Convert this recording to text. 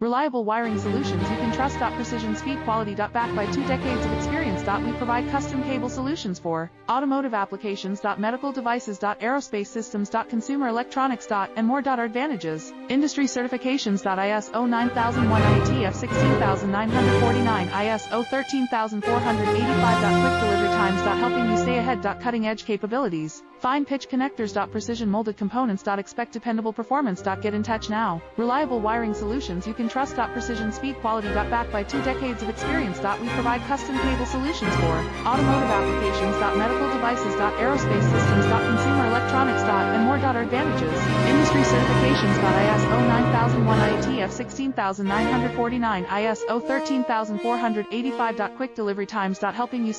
Reliable wiring solutions you can trust. Precision speed quality. Backed by 2 decades of experience. We provide custom cable solutions for automotive applications. Medical devices. Aerospace systems. Consumer electronics. And more. Our advantages: industry certifications. ISO 9001, IATF 16949, ISO 13485. Quick delivery times. Helping you stay ahead. Cutting edge capabilities. Fine pitch connectors. Precision molded components. Expect dependable performance. Get in touch now. Reliable wiring solutions you can trust. Precision speed quality. Backed by 2 decades of experience. We provide custom cable solutions for automotive applications. Medical devices. Aerospace systems. Consumer electronics. And more. Our advantages: industry certifications. ISO 9001, IATF 16949, ISO 13485. Quick delivery times. Helping you